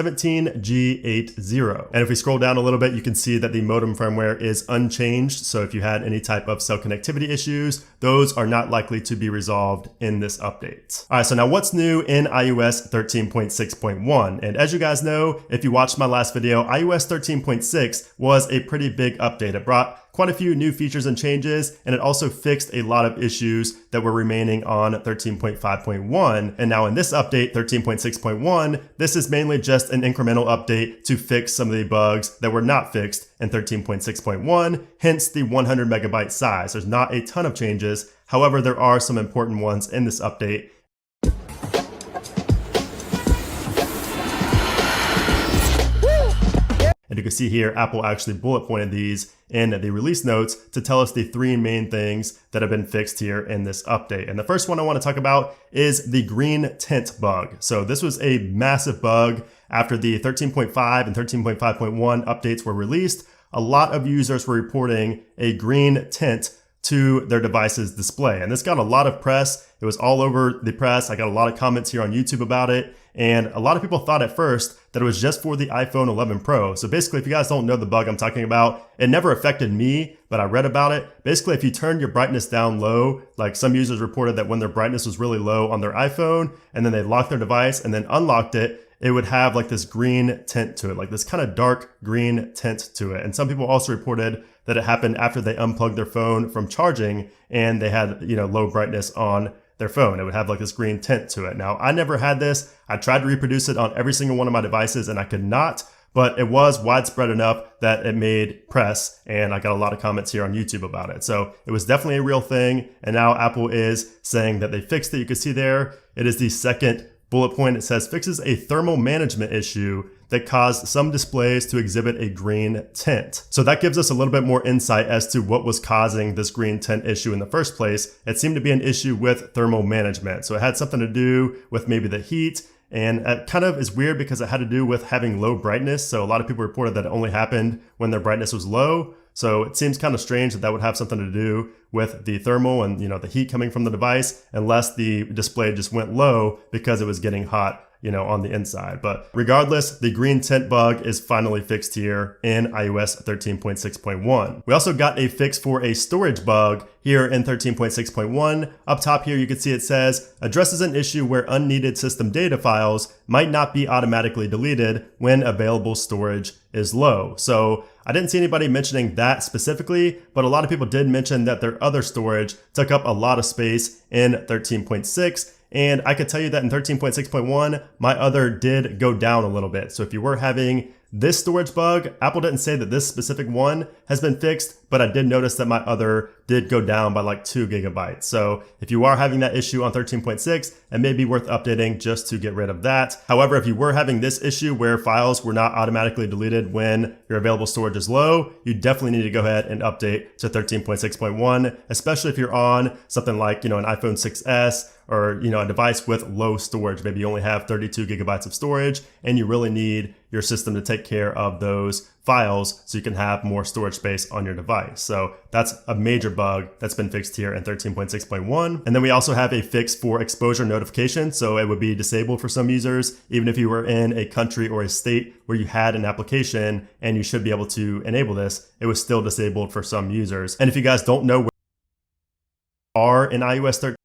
17G80. And if we scroll down a little bit, you can see that the modem firmware is unchanged. So if you had any type of cell connectivity issues, those are not likely to be resolved in this update. All right, so now what's new in iOS 13.6.1? And as you guys know, if you watched my last video, iOS 13.6 was a pretty big update. It brought quite a few new features and changes, and it also fixed a lot of issues that were remaining on 13.5.1. And now in this update, 13.6.1, this is mainly just an incremental update to fix some of the bugs that were not fixed in 13.6.1, hence the 100 megabyte size. There's not a ton of changes. However, there are some important ones in this update. And you can see here, Apple actually bullet pointed these in the release notes to tell us the three main things that have been fixed here in this update. And the first one I want to talk about is the green tint bug. So this was a massive bug after the 13.5 and 13.5.1 updates were released. A lot of users were reporting a green tint to their device's display. And this got a lot of press. It was all over the press. I got a lot of comments here on YouTube about it. And a lot of people thought at first that it was just for the iPhone 11 Pro. So basically, if you guys don't know the bug I'm talking about, it never affected me, but I read about it. Basically, if you turn your brightness down low, like some users reported that when their brightness was really low on their iPhone, and then they locked their device and then unlocked it, it would have like this green tint to it, like this kind of dark green tint to it. And some people also reported that it happened after they unplugged their phone from charging and they had, low brightness on their phone. It would have like this green tint to it. Now, I never had this. I tried to reproduce it on every single one of my devices and I could not, but it was widespread enough that it made press and I got a lot of comments here on YouTube about it. So it was definitely a real thing. And now Apple is saying that they fixed it. You can see there, it is the second bullet point. It says fixes a thermal management issue that caused some displays to exhibit a green tint. So that gives us a little bit more insight as to what was causing this green tint issue in the first place. It seemed to be an issue with thermal management. So it had something to do with maybe the heat. And it kind of is weird because it had to do with having low brightness. So a lot of people reported that it only happened when their brightness was low. So it seems kind of strange that that would have something to do with the thermal and the heat coming from the device, unless the display just went low because it was getting hot on the inside. But regardless, the green tint bug is finally fixed here in iOS 13.6.1. We also got a fix for a storage bug here in 13.6.1. Up top here, you can see it says, addresses an issue where unneeded system data files might not be automatically deleted when available storage is low. So I didn't see anybody mentioning that specifically, but a lot of people did mention that their other storage took up a lot of space in 13.6. And I could tell you that in 13.6.1, my other did go down a little bit. So if you were having this storage bug, Apple didn't say that this specific one has been fixed, but I did notice that my other did go down by like 2 gigabytes. So if you are having that issue on 13.6, it may be worth updating just to get rid of that. However, if you were having this issue where files were not automatically deleted when your available storage is low, you definitely need to go ahead and update to 13.6.1, especially if you're on something like, an iPhone 6S or, a device with low storage. Maybe you only have 32 gigabytes of storage and you really need your system to take care of those files so you can have more storage space on your device. So that's a major bug that's been fixed here in 13.6.1. And then we also have a fix for exposure notification. So it would be disabled for some users, even if you were in a country or a state where you had an application and you should be able to enable this, it was still disabled for some users. And if you guys don't know where you are in iOS 13,